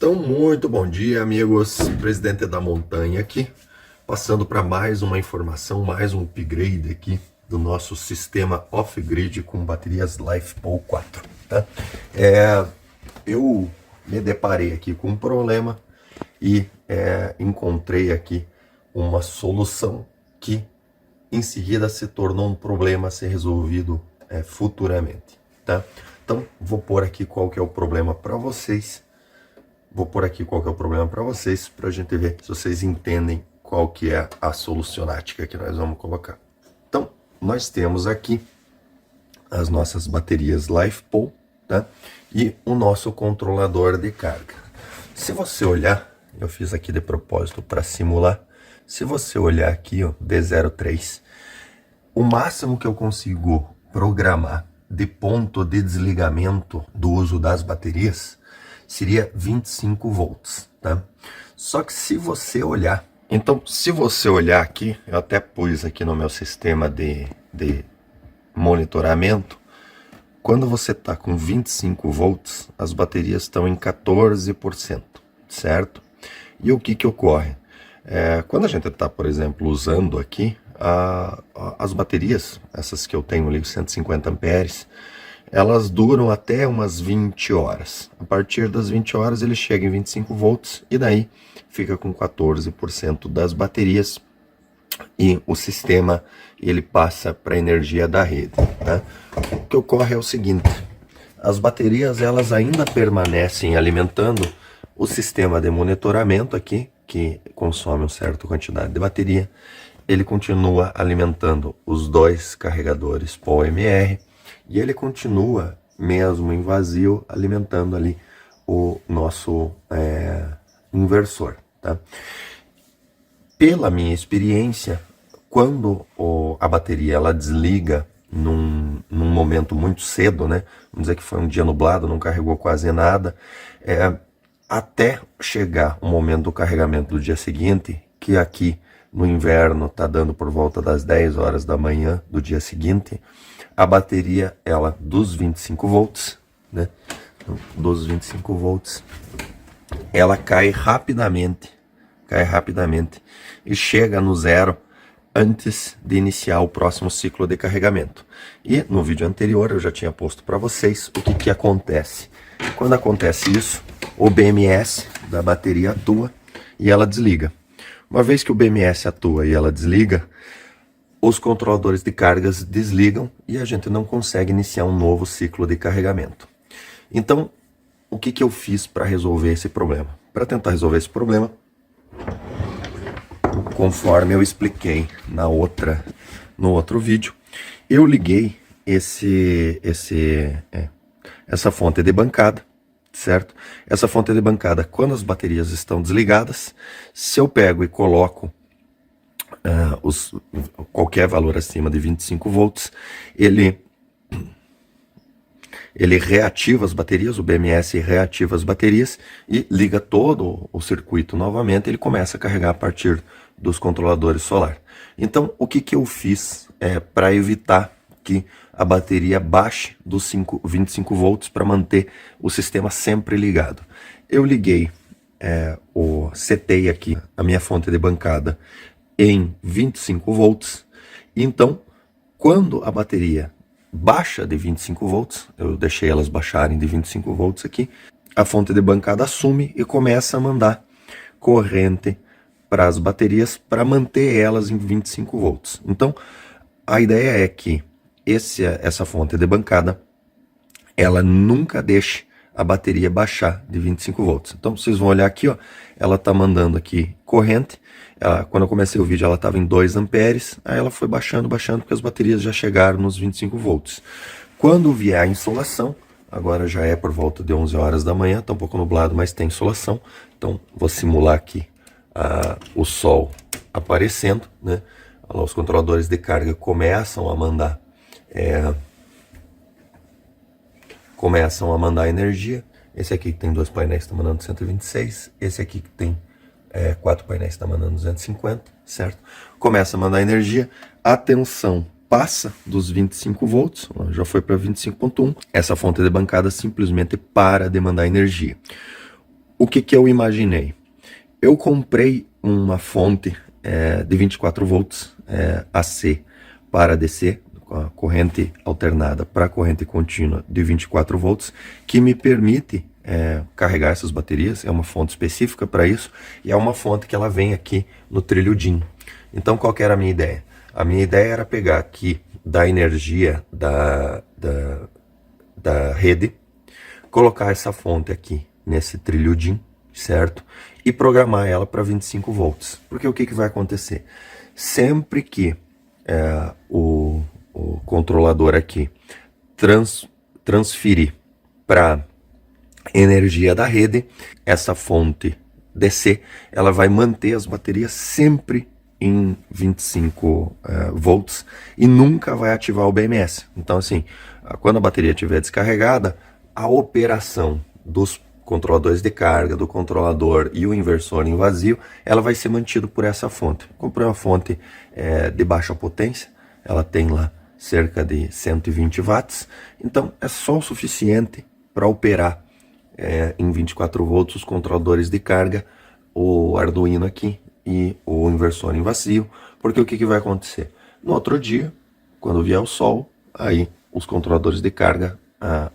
Então, muito bom dia, amigos. Presidente da Montanha aqui, passando para mais uma informação, mais um upgrade aqui do nosso sistema off-grid com baterias LiFePO 4. Tá? Eu me deparei aqui com um problema e encontrei aqui uma solução que em seguida se tornou um problema a ser resolvido futuramente. Tá? Então, vou pôr aqui qual que é o problema para vocês. Para a gente ver se vocês entendem qual que é a solucionática que nós vamos colocar. Então, nós temos aqui as nossas baterias LiFePO, tá? E o nosso controlador de carga. Se você olhar, eu fiz aqui de propósito para simular. Se você olhar aqui, ó, D03, o máximo que eu consigo programar de ponto de desligamento do uso das baterias seria 25 volts, tá? Só que se você olhar, aqui, eu até pus aqui no meu sistema de monitoramento, quando você está com 25 volts, as baterias estão em 14%, certo? E o que ocorre? Quando a gente está, por exemplo, usando aqui, as baterias, essas que eu tenho ali, 150 amperes, elas duram até umas 20 horas. A partir das 20 horas ele chega em 25 volts e daí fica com 14% das baterias e o sistema ele passa para a energia da rede. Tá? O que ocorre é o seguinte, as baterias elas ainda permanecem alimentando o sistema de monitoramento aqui, que consome uma certa quantidade de bateria, ele continua alimentando os dois carregadores POMR, e ele continua, mesmo em vazio, alimentando ali o nosso inversor. Tá? Pela minha experiência, quando a bateria ela desliga num momento muito cedo, né? Vamos dizer que foi um dia nublado, não carregou quase nada, até chegar o momento do carregamento do dia seguinte, que aqui no inverno está dando por volta das 10 horas da manhã do dia seguinte, a bateria, ela dos 25 volts, né? Dos 25 volts, ela cai rapidamente e chega no zero antes de iniciar o próximo ciclo de carregamento. E no vídeo anterior eu já tinha posto para vocês o que acontece. Quando acontece isso, o BMS da bateria atua e ela desliga. Uma vez que o BMS atua e ela desliga, os controladores de cargas desligam e a gente não consegue iniciar um novo ciclo de carregamento. Então, o que eu fiz para resolver esse problema? Para tentar resolver esse problema, conforme eu expliquei no outro vídeo, eu liguei essa fonte de bancada, certo? Essa fonte de bancada, quando as baterias estão desligadas, se eu pego e coloco qualquer valor acima de 25 volts, ele reativa as baterias, o BMS reativa as baterias e liga todo o circuito novamente, ele começa a carregar a partir dos controladores solar. Então, o que eu fiz para evitar que a bateria baixe dos 25 volts para manter o sistema sempre ligado? Eu liguei, setei aqui a minha fonte de bancada em 25 volts, então quando a bateria baixa de 25 volts, eu deixei elas baixarem de 25 volts aqui, a fonte de bancada assume e começa a mandar corrente para as baterias para manter elas em 25 volts. Então a ideia é que essa fonte de bancada ela nunca deixe a bateria baixar de 25 volts. Então vocês vão olhar aqui, ó, ela está mandando aqui corrente. Quando eu comecei o vídeo ela estava em 2 amperes, aí ela foi baixando porque as baterias já chegaram nos 25 volts. Quando vier a insolação, agora já é por volta de 11 horas da manhã, está um pouco nublado, mas tem insolação, então vou simular aqui o sol aparecendo, né? Os controladores de carga começam a mandar energia. Esse aqui que tem 2 painéis está mandando 126, esse aqui que tem 4 painéis está mandando 250, certo? Começa a mandar energia, a tensão passa dos 25 volts, já foi para 25.1, essa fonte de bancada simplesmente para de mandar energia. O que que eu imaginei? Eu comprei uma fonte de 24 volts AC para DC, com a corrente alternada para a corrente contínua de 24 volts, que me permite carregar essas baterias. É uma fonte específica para isso e é uma fonte que ela vem aqui no trilho DIN. Então, qual que era a minha ideia? A minha ideia era pegar aqui da energia da rede, colocar essa fonte aqui nesse trilho DIN, certo? E programar ela para 25 volts. Porque o que vai acontecer? Sempre que o controlador aqui transferir para energia da rede, essa fonte DC, ela vai manter as baterias sempre em 25 volts e nunca vai ativar o BMS. Então, assim, quando a bateria estiver descarregada, a operação dos controladores de carga, do controlador e o inversor em vazio, ela vai ser mantida por essa fonte. Comprei uma fonte de baixa potência, ela tem lá cerca de 120 watts, então é só o suficiente para operar em 24 volts os controladores de carga, o Arduino aqui e o inversor em vazio, porque o que vai acontecer? No outro dia, quando vier o sol, aí os controladores de carga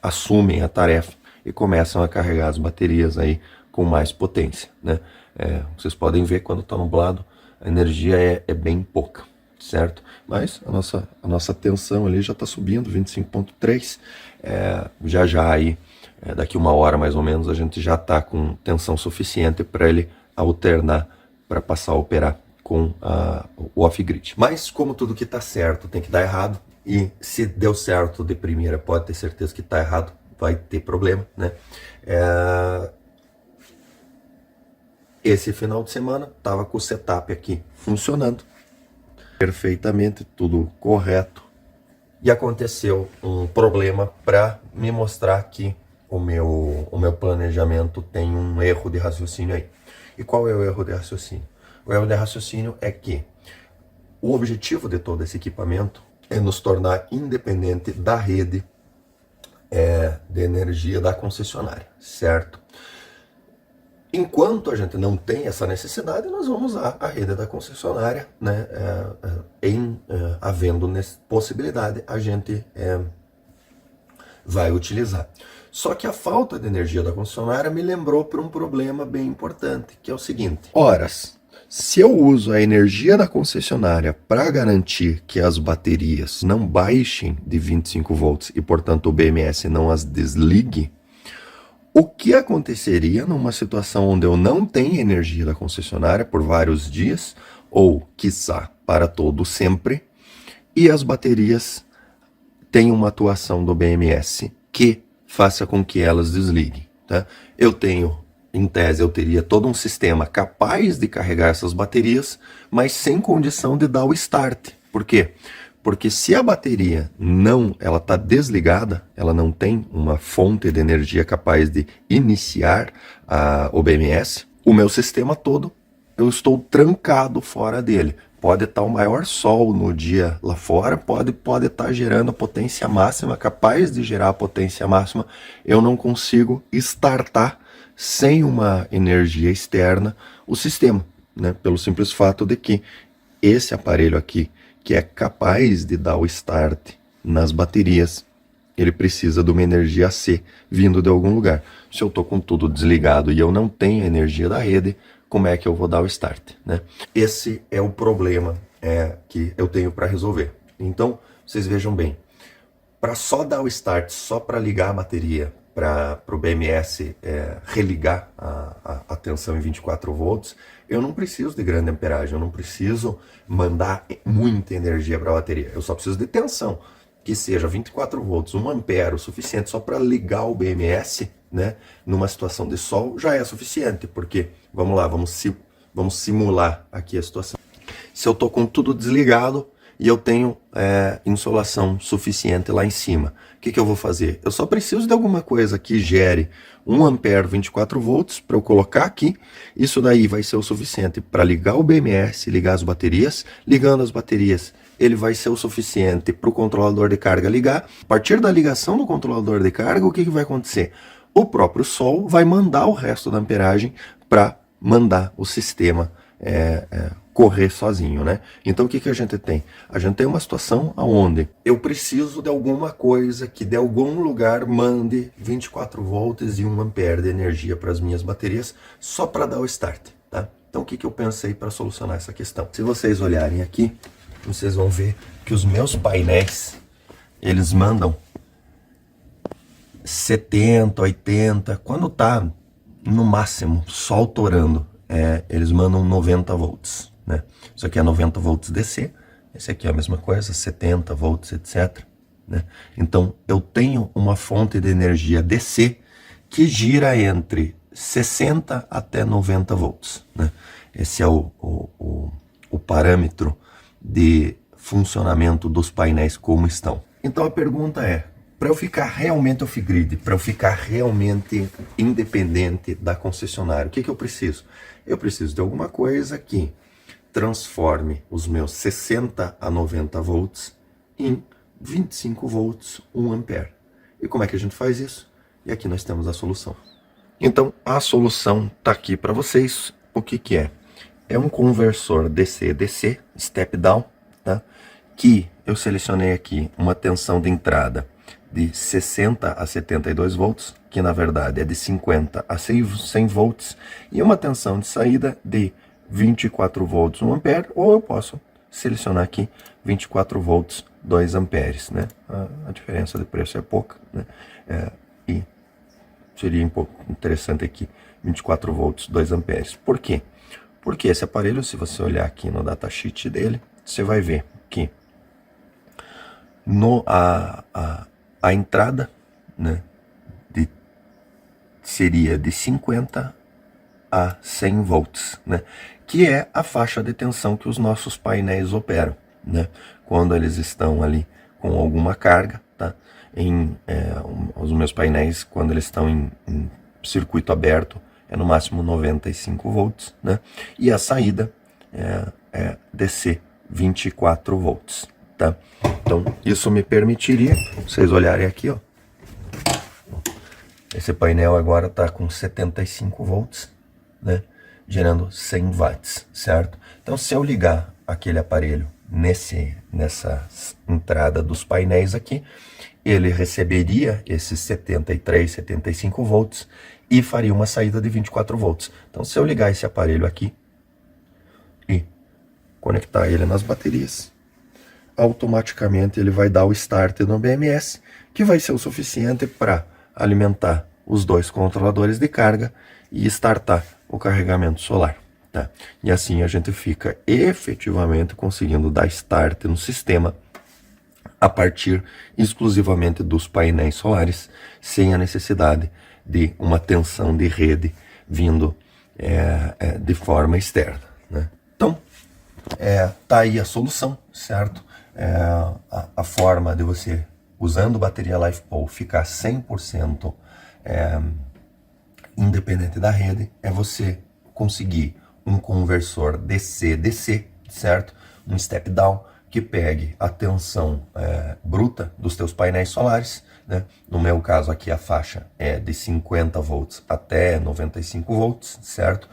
assumem a tarefa e começam a carregar as baterias aí com mais potência, né? Vocês podem ver quando está nublado, a energia é bem pouca, certo? Mas a nossa tensão ali já está subindo, 25.3, já aí, daqui uma hora mais ou menos, a gente já está com tensão suficiente para ele alternar, para passar a operar com o off-grid. Mas como tudo que está certo tem que dar errado, e se deu certo de primeira, pode ter certeza que está errado, vai ter problema, né? Esse final de semana estava com o setup aqui funcionando perfeitamente, tudo correto, e aconteceu um problema para me mostrar que o meu planejamento tem um erro de raciocínio aí. E qual é o erro de raciocínio? O erro de raciocínio é que o objetivo de todo esse equipamento é nos tornar independente da rede de energia da concessionária, certo? Enquanto a gente não tem essa necessidade, nós vamos usar a rede da concessionária, né? Havendo possibilidade, a gente vai utilizar. Só que a falta de energia da concessionária me lembrou para um problema bem importante, que é o seguinte: horas, se eu uso a energia da concessionária para garantir que as baterias não baixem de 25 volts e, portanto, o BMS não as desligue, o que aconteceria numa situação onde eu não tenho energia da concessionária por vários dias, ou, quiçá, para todo sempre, e as baterias têm uma atuação do BMS que faça com que elas desliguem, tá? Em tese, eu teria todo um sistema capaz de carregar essas baterias, mas sem condição de dar o start. Por quê? Porque se a bateria ela está desligada, ela não tem uma fonte de energia capaz de iniciar o BMS, o meu sistema todo, eu estou trancado fora dele. Pode estar o maior sol no dia lá fora, pode estar gerando a potência máxima, capaz de gerar a potência máxima, eu não consigo startar sem uma energia externa o sistema, né? Pelo simples fato de que esse aparelho aqui, que é capaz de dar o start nas baterias, ele precisa de uma energia AC vindo de algum lugar. Se eu estou com tudo desligado e eu não tenho energia da rede, como é que eu vou dar o start, né? Esse é o problema que eu tenho para resolver. Então, vocês vejam bem, para só dar o start, só para ligar a bateria, para o BMS religar a tensão em 24 volts, eu não preciso de grande amperagem, eu não preciso mandar muita energia para a bateria, eu só preciso de tensão, que seja 24 volts, 1 ampere, o suficiente só para ligar o BMS, né? Numa situação de sol já é suficiente, porque, vamos lá, vamos simular aqui a situação. Se eu estou com tudo desligado e eu tenho insolação suficiente lá em cima, o que eu vou fazer? Eu só preciso de alguma coisa que gere 1 ampere 24 volts para eu colocar aqui. Isso daí vai ser o suficiente para ligar o BMS, ligar as baterias. Ligando as baterias, ele vai ser o suficiente para o controlador de carga ligar. A partir da ligação do controlador de carga, o que vai acontecer? o próprio Sol vai mandar o resto da amperagem para mandar o sistema correr sozinho, né? Então o que a gente tem? A gente tem uma situação onde eu preciso de alguma coisa que de algum lugar mande 24 volts e 1 ampere de energia para as minhas baterias só para dar o start, tá? Então o que eu pensei para solucionar essa questão? Se vocês olharem aqui, vocês vão ver que os meus painéis, eles mandam 70, 80, quando tá no máximo, sol torando, eles mandam 90 volts, né? Isso aqui é 90 volts DC, esse aqui é a mesma coisa, 70 volts, etc, né? Então, eu tenho uma fonte de energia DC que gira entre 60 até 90 volts, né? Esse é o parâmetro de funcionamento dos painéis como estão. Então, a pergunta é, para eu ficar realmente off-grid, para eu ficar realmente independente da concessionária, o que eu preciso? Eu preciso de alguma coisa que transforme os meus 60 a 90 volts em 25 volts, 1 ampere. E como é que a gente faz isso? E aqui nós temos a solução. Então, a solução está aqui para vocês. O que é? É um conversor DC-DC, step down, tá? Que eu selecionei aqui uma tensão de entrada de 60 a 72 volts, que na verdade é de 50 a 100 volts, e uma tensão de saída de 24 volts, 1 ampere, ou eu posso selecionar aqui 24 volts, 2 amperes, né? A diferença de preço é pouca, né? E seria um pouco interessante aqui, 24 volts, 2 amperes. Por quê? Porque esse aparelho, se você olhar aqui no datasheet dele, você vai ver que a entrada, né, seria de 50 a 100 volts, né, que é a faixa de tensão que os nossos painéis operam, né, quando eles estão ali com alguma carga, tá? Os meus painéis, quando eles estão em circuito aberto, é no máximo 95 volts, né, e a saída é DC 24 volts. Tá? Então, isso me permitiria, vocês olharem aqui, ó. Esse painel agora está com 75 volts, né? Gerando 100 watts, certo? Então, se eu ligar aquele aparelho nessa entrada dos painéis aqui, ele receberia esses 73, 75 volts e faria uma saída de 24 volts. Então, se eu ligar esse aparelho aqui e conectar ele nas baterias, automaticamente ele vai dar o start no BMS, que vai ser o suficiente para alimentar os dois controladores de carga e startar o carregamento solar, tá? E assim a gente fica efetivamente conseguindo dar start no sistema a partir exclusivamente dos painéis solares, sem a necessidade de uma tensão de rede vindo de forma externa, né? Então, tá aí a solução, certo? A forma de você, usando bateria LiFePO, ficar 100% independente da rede, é você conseguir um conversor DC-DC, certo? Um step down que pegue a tensão bruta dos teus painéis solares, né? No meu caso aqui a faixa é de 50 volts até 95 volts, certo?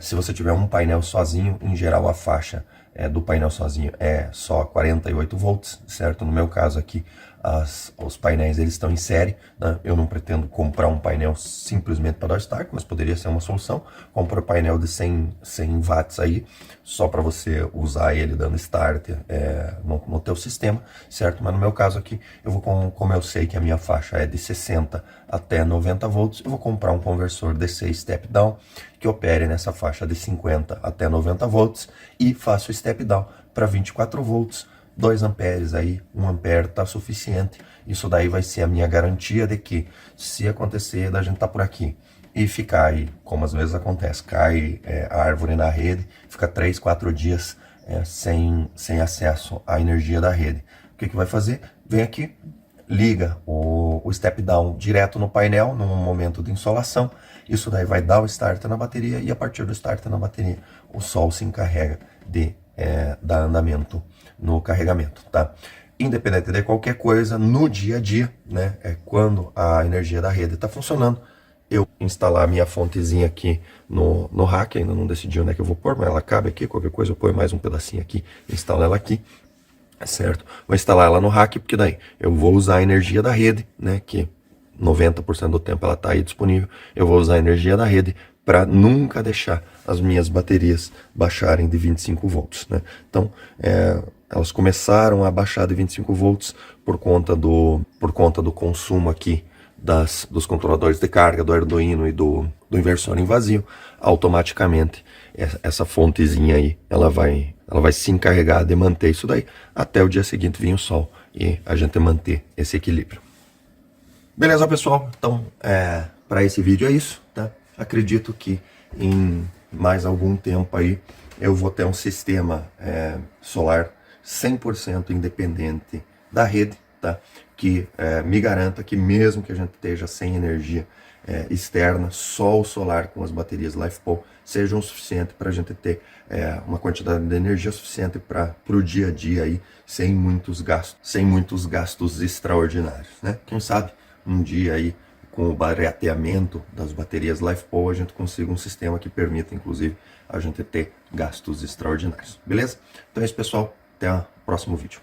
Se você tiver um painel sozinho, em geral a faixa do painel sozinho é só 48 volts, certo? No meu caso aqui, os painéis eles estão em série, né? Eu não pretendo comprar um painel simplesmente para dar start, mas poderia ser uma solução. Comprar um painel de 100 watts aí, só para você usar ele dando start no teu sistema, certo? Mas no meu caso aqui, eu vou, como eu sei que a minha faixa é de 60 até 90 volts, eu vou comprar um conversor DC step down que opere nessa faixa de 50 até 90 volts e faço o step down para 24 volts, 2 amperes aí, 1 ampere tá suficiente. Isso daí vai ser a minha garantia de que, se acontecer da gente tá por aqui e ficar aí, como às vezes acontece, cai a árvore na rede, fica 3, 4 dias sem acesso à energia da rede. O que vai fazer? Vem aqui, liga o step down direto no painel, num momento de insolação. Isso daí vai dar o start na bateria, e a partir do start na bateria, o sol se encarrega de dar andamento no carregamento, tá? independente de qualquer coisa, no dia a dia, né, é quando a energia da rede está funcionando, eu instalar a minha fontezinha aqui no rack, ainda não decidi onde é que eu vou pôr, mas ela cabe aqui, qualquer coisa eu ponho mais um pedacinho aqui, instalo ela aqui, certo? Vou instalar ela no rack, porque daí eu vou usar a energia da rede, né, que 90% do tempo ela está aí disponível, eu vou usar a energia da rede para nunca deixar as minhas baterias baixarem de 25 volts, né? Então, elas começaram a baixar de 25 volts por conta do consumo aqui dos controladores de carga, do Arduino e do inversor em vazio. Automaticamente essa fontezinha aí, ela vai se encarregar de manter isso daí até o dia seguinte vir o sol e a gente manter esse equilíbrio. Beleza, pessoal? Então, para esse vídeo é isso, tá? Acredito que em mais algum tempo aí eu vou ter um sistema solar 100% independente da rede, tá? Que me garanta que mesmo que a gente esteja sem energia externa, só o solar com as baterias LiFePO sejam o suficiente para a gente ter uma quantidade de energia suficiente para o dia a dia aí, sem muitos gastos extraordinários, né? Quem sabe um dia aí, com o barateamento das baterias LiFePO, a gente consiga um sistema que permita, inclusive, a gente ter gastos extraordinários. Beleza? Então é isso, pessoal. Até o próximo vídeo.